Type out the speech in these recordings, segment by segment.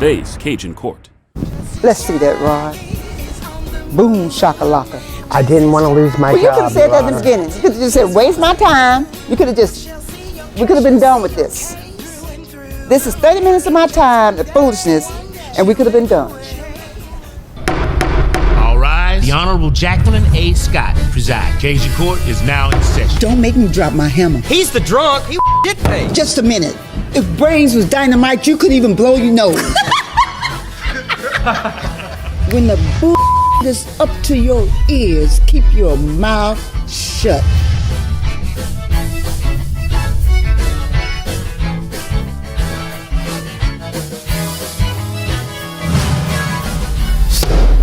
today's Cajun Court. Let's see that, Rod. Boom, shakalaka. I didn't want to lose my job. Well, you could have said that at the beginning. You could have just said, waste my time. You could have we could have been done with this. This is 30 minutes of my time, the foolishness, and we could have been done. All rise. The Honorable Jacqueline A. Scott preside. Cajun Court is now in session. Don't make me drop my hammer. He's the drunk. He did pay. Just a minute. If brains was dynamite, you couldn't even blow your nose. When the bull is up to your ears, keep your mouth shut.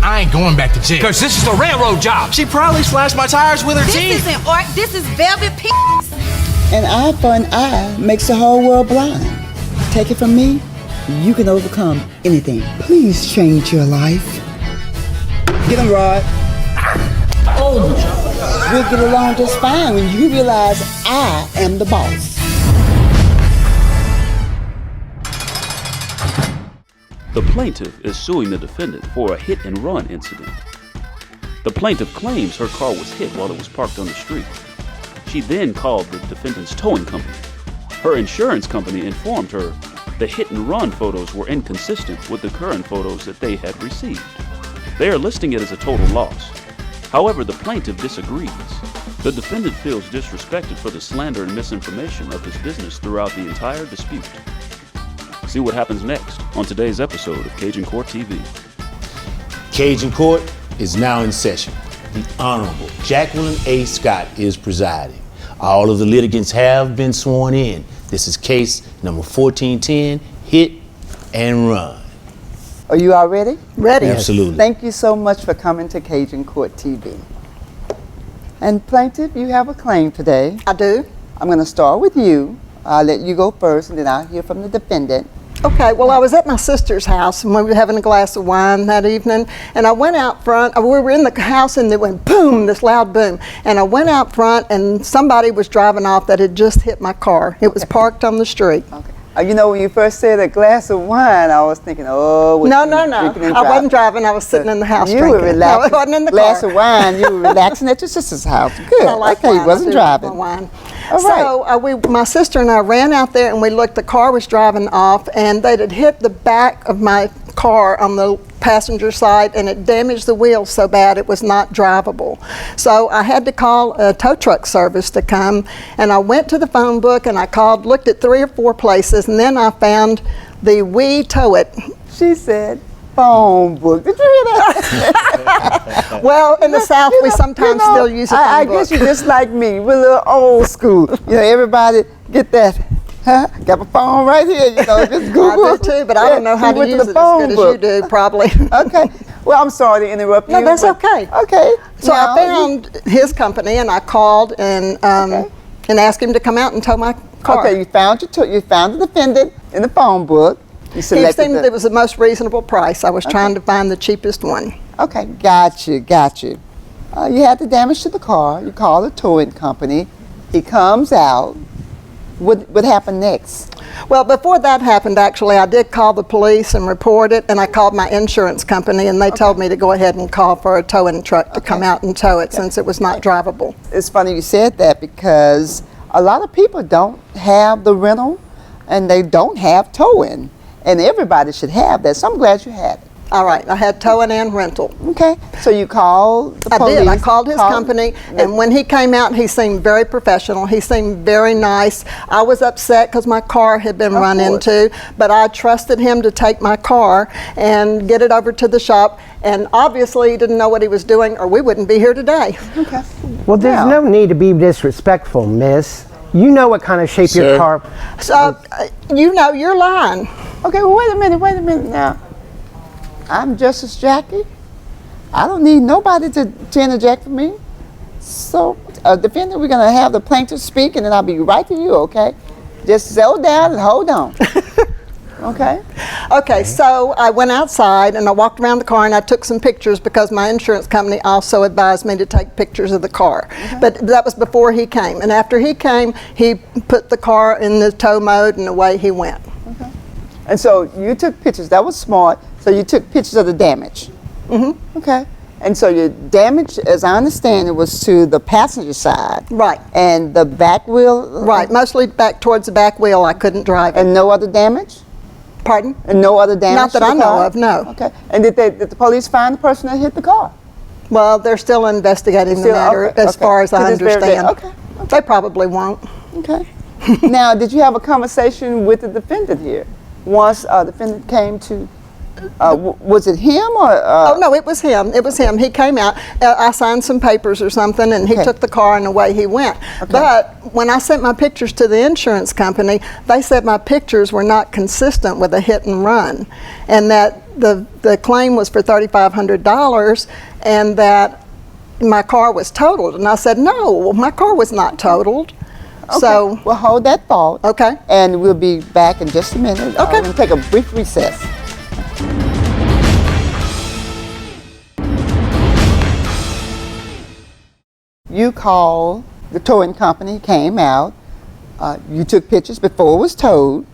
I ain't going back to jail. Because this is a railroad job. She probably slashed my tires with her teeth. This isn't art, this is velvet pink. An eye for an eye makes the whole world blind. Take it from me, you can overcome anything. Please change your life. Get him, Rod. Oh, we'll get along just fine when you realize I am the boss. The plaintiff is suing the defendant for a hit-and-run incident. The plaintiff claims her car was hit while it was parked on the street. She then called the defendant's towing company. Her insurance company informed her the hit-and-run photos were inconsistent with the current photos that they had received. They are listing it as a total loss. However, the plaintiff disagrees. The defendant feels disrespected for the slander and misinformation of his business throughout the entire dispute. See what happens next on today's episode of Cajun Court TV. Cajun Court is now in session. The Honorable Jacqueline A. Scott is presiding. All of the litigants have been sworn in. This is case number 1410, Hit and Run. Are you all ready? Ready. Absolutely. Thank you so much for coming to Cajun Court TV. And plaintiff, you have a claim today. I do. I'm going to start with you. I'll let you go first, and then I'll hear from the defendant. Okay, well, I was at my sister's house, and we were having a glass of wine that evening, and I went out front. We were in the house, and it went boom, this loud boom. And I went out front, and somebody was driving off that had just hit my car. It was parked on the street. Okay. You know, when you first said a glass of wine, I was thinking, oh, No. I wasn't driving. I was sitting in the house drinking. You were relaxing. No, I wasn't in the glass car. of wine. You were relaxing at your sister's house. Good. I like okay, wine. you wasn't I do driving. like wine. All right. So my sister and I ran out there, and we looked. The car was driving off, and they had hit the back of my car on the passenger side, and it damaged the wheels so bad it was not drivable. So I had to call a tow truck service to come, and I went to the phone book and I called, looked at 3 or 4 places, and then I found the We Tow It. She said, phone book. Did you hear that? Well, in the South, we sometimes still use a phone I book. guess you're just like me. We're a little old school. You know, everybody get that. Huh? Got my phone right here, you know, just Google. I do too, but I don't know how to use it as good as you do, probably. Okay. Well, I'm sorry to interrupt you. No, that's okay. Okay. So I found his company, and I called and asked him to come out and tow my car. Okay, you found the defendant in the phone book. You He selected seemed it was the most reasonable price. I was trying to find the cheapest one. Okay, got you. You had the damage to the car. You call the towing company. He comes out. What happened next? Well, before that happened, actually, I did call the police and report it, and I called my insurance company, and they told me to go ahead and call for a towing truck to come out and tow it since it was not drivable. It's funny you said that because a lot of people don't have the rental, and they don't have towing, and everybody should have that, so I'm glad you had it. All right, I had towing and rental. Okay, so you called the police. I did. I called his company, and when he came out, he seemed very professional. He seemed very nice. I was upset because my car had been run into, but I trusted him to take my car and get it over to the shop, and obviously he didn't know what he was doing, or we wouldn't be here today. Okay. Well, there's no need to be disrespectful, miss. You know what kind of shape your car... So, you know, you're lying. Okay, well, wait a minute now. I'm Justice Jackie. I don't need nobody to interject for me. So, defendant, we're going to have the plaintiff speak, and then I'll be right to you, okay? Just settle down and hold on. Okay? Okay, so I went outside, and I walked around the car, and I took some pictures because my insurance company also advised me to take pictures of the car. Okay. But that was before he came. And after he came, he put the car in the tow mode, and away he went. Okay. And so you took pictures. That was smart. So you took pictures of the damage. Mm-hmm. Okay. And so your damage, as I understand it, was to the passenger side. Right. And the back wheel? Right, mostly back towards the back wheel. I couldn't drive it. And no other damage? Pardon? And no other damage? Not that to the I know car? of, no. Okay. And did the police find the person that hit the car? Well, they're still investigating the matter as far as I understand. Okay. They probably won't. Okay. Now, did you have a conversation with the defendant here? Once the defendant came to, was it him or? Oh, no, it was him. It was him. He came out. I signed some papers or something, and he took the car and away he went. Okay. But when I sent my pictures to the insurance company, they said my pictures were not consistent with a hit and run, and that the claim was for $3,500, and that my car was totaled. And I said, no, my car was not totaled. Okay. So, we'll hold that thought. Okay. And we'll be back in just a minute. Okay. We're going to take a brief recess. You called, the towing company came out. You took pictures before it was towed.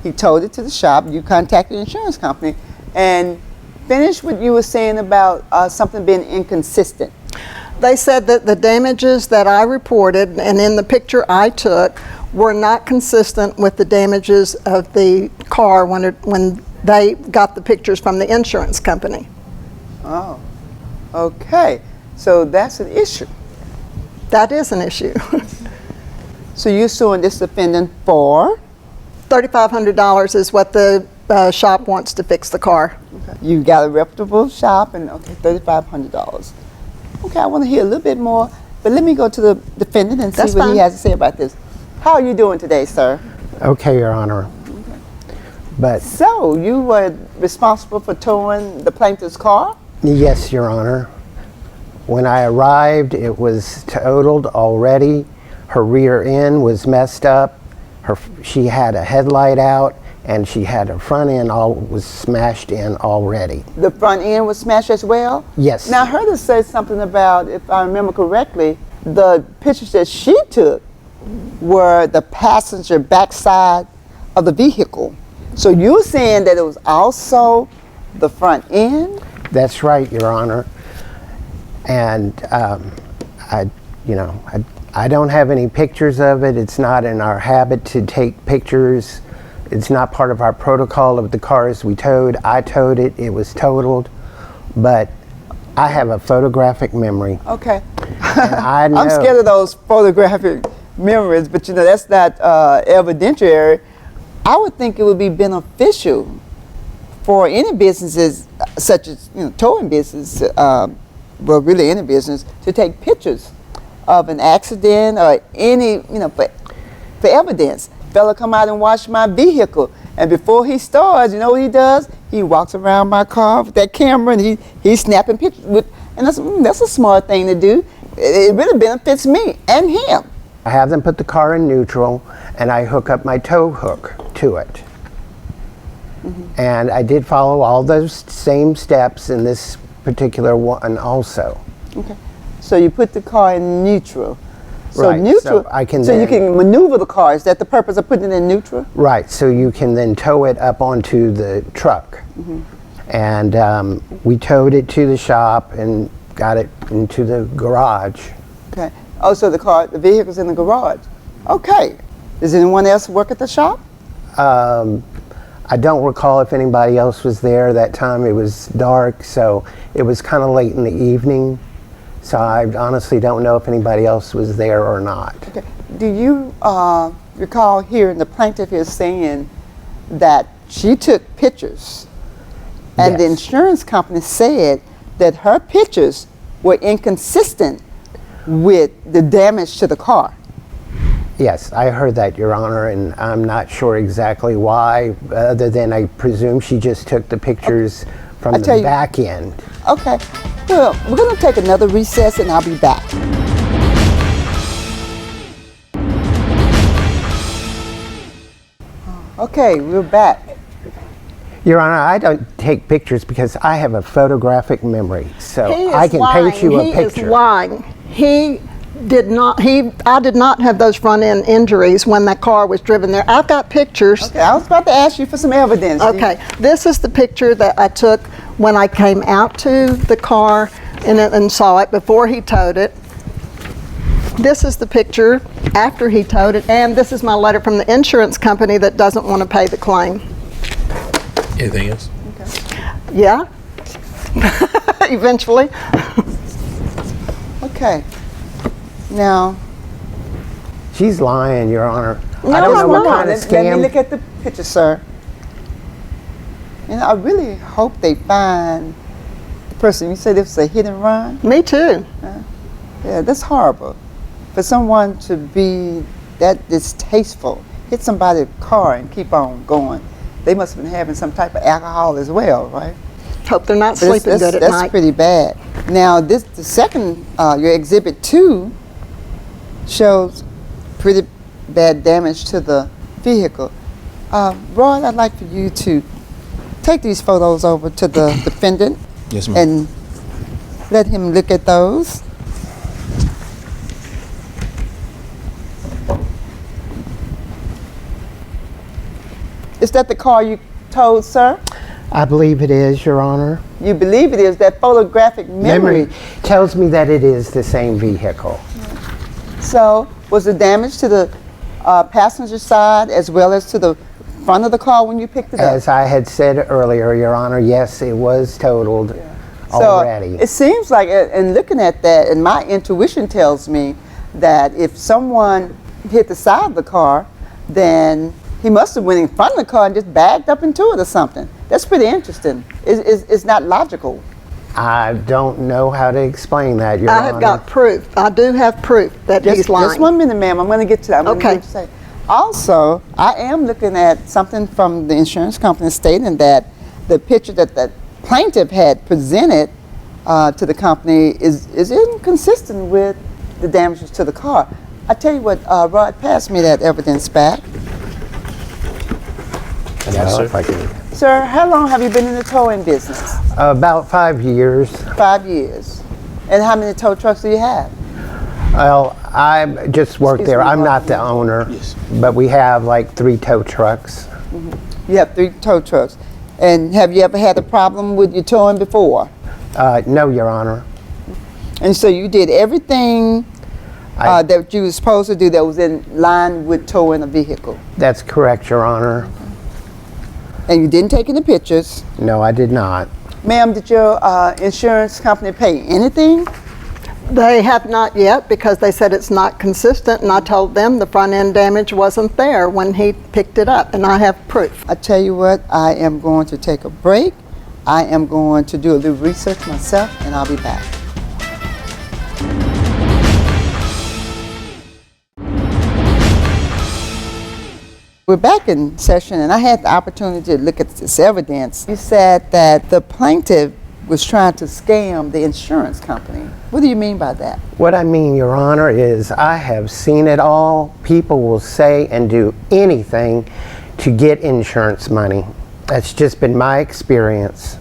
He towed it to the shop. You contacted the insurance company and finished what you were saying about something being inconsistent. they said that the damages that I reported and in the picture I took were not consistent with the damages of the car when they got the pictures from the insurance company. Oh, okay. So that's an issue. That is an issue. So you're suing this defendant for? $3,500 is what the shop wants to fix the car. Okay. You got a reputable shop and okay, $3,500. Okay, I want to hear a little bit more, but let me go to the defendant and see what he has to say about this. How are you doing today, sir? Okay, Your Honor. Okay. But So you were responsible for towing the plaintiff's car? yes, Your Honor. When I arrived, it was totaled already. Her rear end was messed up. She had a headlight out, and she had her front end was smashed in already. The front end was smashed as well? Yes. Now I heard her say something about, if I remember correctly, the pictures that she took were the passenger backside of the vehicle. So you're saying that it was also the front end? That's right, Your Honor. And I don't have any pictures of it. It's not in our habit to take pictures. It's not part of our protocol of the cars we towed. I towed it. It was totaled. But I have a photographic memory. Okay. And I know, I'm scared of those photographic memories, but you know, that's not evidentiary. I would think it would be beneficial for any businesses, such as towing business, well, really any business, to take pictures of an accident or any, for evidence. Fella come out and watch my vehicle, and before he starts, you know what he does? He walks around my car with that camera and he's snapping pictures with, and that's a smart thing to do. It really benefits me and him. I have them put the car in neutral, and I hook up my tow hook to it. Mm-hmm. And I did follow all those same steps in this particular one also. Okay. So you put the car in neutral. So Right, neutral. so I can so you then- can maneuver the car. Is that the purpose of putting it in neutral? Right, so you can then tow it up onto the truck. Mm-hmm. And we towed it to the shop and got it into the garage. Okay. Oh, so the vehicle's in the garage. Okay. Does anyone else work at the shop? I don't recall if anybody else was there that time. It was dark, so it was kind of late in the evening. So I honestly don't know if anybody else was there or not. Okay. Do you recall hearing the plaintiff is saying that she took pictures and the Yes. insurance company said that her pictures were inconsistent with the damage to the car? Yes, I heard that, Your Honor, and I'm not sure exactly why, other than I presume she just took the pictures from the back end. Okay. Well, we're going to take another recess and I'll be back. Okay, we're back. Your Honor, I don't take pictures because I have a photographic memory, so He is I can lying. paint you a He picture. is lying. He I did not have those front end injuries when that car was driven there. I've got pictures. Okay, I was about to ask you for some evidence. Okay, this is the picture that I took when I came out to the car and saw it before he towed it. This is the picture after he towed it, and this is my letter from the insurance company that doesn't want to pay the claim. Anything else? Yeah, eventually. Okay. Now, She's lying, Your Honor. No, I don't know I'm what not. kind of let me scam. look at the picture, sir. And I really hope they find the person. You said it was a hit and run? Me too. Yeah, that's horrible. For someone to be that distasteful, hit somebody's car and keep on going. They must have been having some type of alcohol as well, right? Hope they're not But sleeping good at that's night. pretty bad. Now, the second, your Exhibit 2 shows pretty bad damage to the vehicle. Rod, I'd like for you to take these photos over to the defendant Yes, ma'am. and let him look at those. Is that the car you towed, sir? I believe it is, Your Honor. You believe it is. That photographic memory. tells me that it is the same vehicle. So, was the damage to the passenger side as well as to the front of the car when you picked it up? As I had said earlier, Your Honor, yes, it was totaled already. So, it seems like, and looking at that, and my intuition tells me that if someone hit the side of the car, then he must have went in front of the car and just backed up into it or something. That's pretty interesting. It's not logical. I don't know how to explain that, Your I Honor. have got proof. I do have proof that he's lying. Just 1 minute, ma'am. I'm going to get to that. Okay. Also, I am looking at something from the insurance company stating that the picture that the plaintiff had presented to the company is inconsistent with the damages to the car. I tell you what, Rod, pass me that evidence back. Well, if I can- Sir, how long have you been in the towing business? About 5 years. 5 years. And how many tow trucks do you have? Well, I just work Excuse there. me, I'm Rod. not the owner, Yes. but we have like 3 tow trucks. You have 3 tow trucks. And have you ever had a problem with your towing before? No, Your Honor. And so you did everything that you were supposed to do that was in line with towing a vehicle. That's correct, Your Honor. And you didn't take any pictures. No, I did not. Ma'am, did your insurance company pay anything? They have not yet because they said it's not consistent, and I told them the front end damage wasn't there when he picked it up, and I have proof. I tell you what, I am going to take a break. I am going to do a little research myself, and I'll be back. We're back in session, and I had the opportunity to look at this evidence. You said that the plaintiff was trying to scam the insurance company. What do you mean by that? What I mean, Your Honor, is I have seen it all. People will say and do anything to get insurance money. That's just been my experience.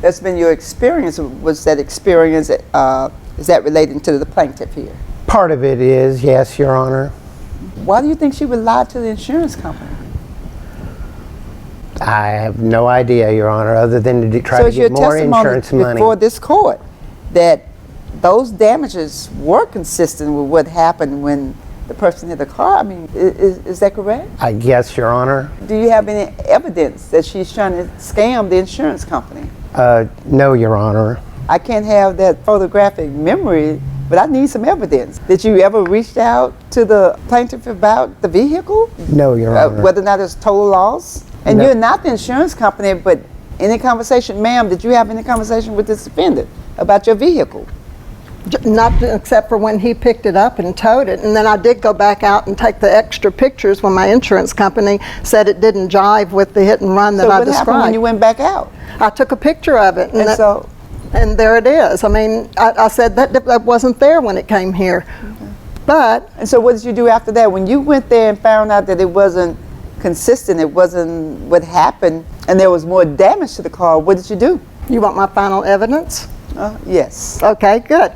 That's been your experience. Was that experience, is that relating to the plaintiff here? Part of it is, yes, Your Honor. Why do you think she would lie to the insurance company? I have no idea, Your Honor, other than to try So to is your get more testimony insurance money. before this court that those damages were consistent with what happened when the person hit the car? I mean, is that correct? I guess, Your Honor. Do you have any evidence that she's trying to scam the insurance company? No, Your Honor. I can't have that photographic memory, but I need some evidence. Did you ever reach out to the plaintiff about the vehicle? No, Your Honor. Whether or not it's total loss? And No. you're not the insurance company, but any conversation, ma'am, did you have any conversation with this defendant about your vehicle? Not except for when he picked it up and towed it. And then I did go back out and take the extra pictures when my insurance company said it didn't jive with the hit and run that So I what happened when described. you went back out? I took a picture of it, And so, and there it is. I mean, I said that wasn't there when it came here. But and so what did you do after that? When you went there and found out that it wasn't consistent, it wasn't what happened, and there was more damage to the car, what did you do? you want my final evidence? Yes. Okay, good.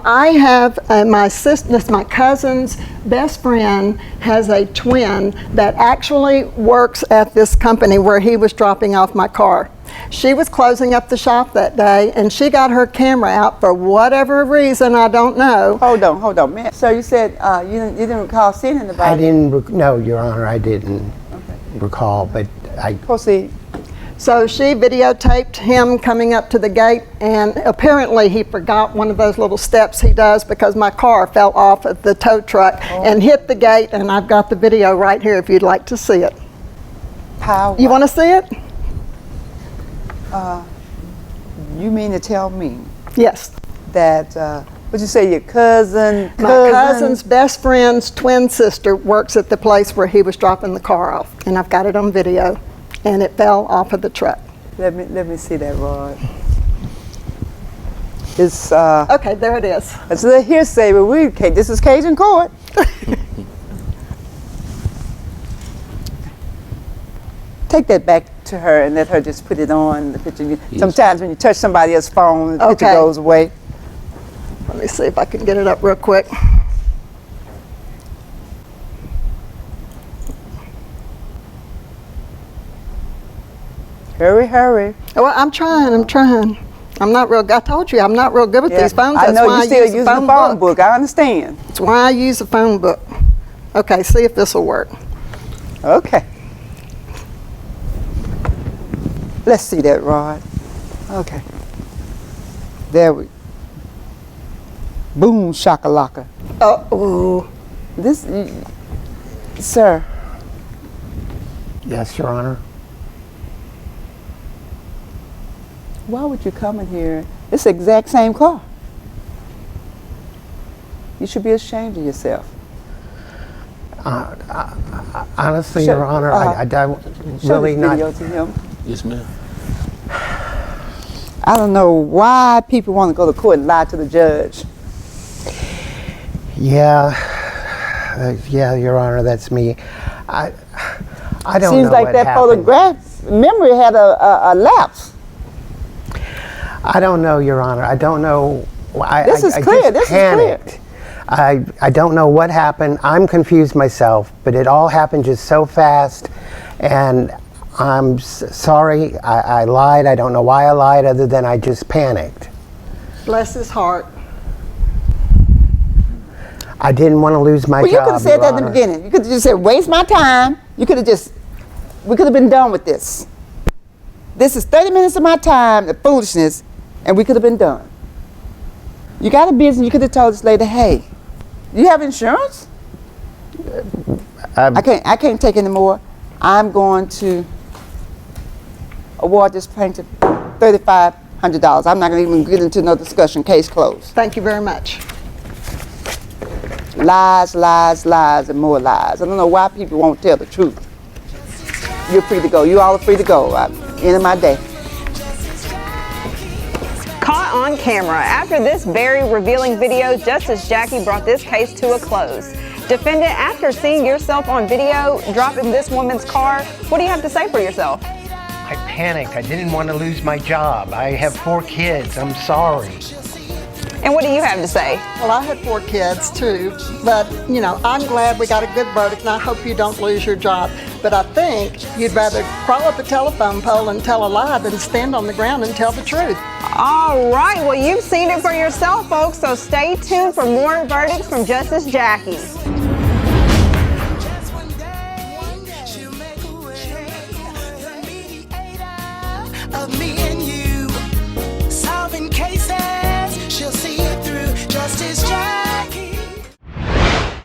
I have my sister, my cousin's best friend has a twin that actually works at this company where he was dropping off my car. She was closing up the shop that day, and she got her camera out for whatever reason, I don't know. Hold on, man. So you said you didn't recall seeing anybody? I didn't, no, Your Honor, I didn't recall, but I... Proceed. So she videotaped him coming up to the gate, and apparently he forgot one of those little steps he does because my car fell off of the tow truck and hit the gate, and I've got the video right here if you'd like to see it. How? You want to see it? You mean to tell me Yes. that, what'd you say, your cousin? My cousin's best friend's twin sister works at the place where he was dropping the car off, and I've got it on video, and it fell off of the truck. Let me see that, Rod. It's Okay, there it is. it's a hearsay, but this is Cajun Court. Take that back to her and let her just put it on the picture. Yes. Sometimes when you touch somebody else's phone, the picture Okay. goes away. Let me see if I can get it up real quick. Hurry, hurry. Well, I'm trying. I'm not real, I told you, I'm not real good with these phones. I That's know why you still use using the the phone book. I understand. That's why I use a phone book. Okay, see if this will work. Okay. Let's see that, Rod. Okay. There we. Boom, shakalaka. Oh, This, sir. Yes, Your Honor. Why would you come in here? It's the exact same car. You should be ashamed of yourself. Honestly, Show- Your Honor, I don't Show really this not... video to him. Yes, ma'am. I don't know why people want to go to court and lie to the judge. Yeah, yeah, Your Honor, that's me. I don't Seems know like what that happened. photograph memory had a lapse. I don't know, Your Honor. I don't know. This is clear. This is clear. I don't know what happened. I'm confused myself, but it all happened just so fast, and I'm sorry. I lied. I don't know why I lied, other than I just panicked. bless his heart. I didn't want to lose my Well, you job, could have said Your that in the Honor. beginning. You could have just said, waste my time. You could have just, we could have been done with this. This is 30 minutes of my time, the foolishness, and we could have been done. You got a business, you could have told this lady, hey, you have insurance? I can't take any more. I'm going to award this plaintiff $3,500. I'm not going to even get into no discussion. Case closed. Thank you very much. Lies, lies, lies, and more lies. I don't know why people won't tell the truth. You're free to go. You all are free to go. End of my day. Caught on camera. After this very revealing video, Justice Jackie brought this case to a close. Defendant, after seeing yourself on video dropping this woman's car, what do you have to say for yourself? I panicked. I didn't want to lose my job. I have 4 kids. I'm sorry. And what do you have to say? Well, I had 4 kids too, but you know, I'm glad we got a good verdict, and I hope you don't lose your job. But I think you'd rather crawl up a telephone pole and tell a lie than stand on the ground and tell the truth. All right, well, you've seen it for yourself, folks, so stay tuned for more verdicts from Justice Jackie. Of me and you, solving cases, she'll see it through. Justice Jackie.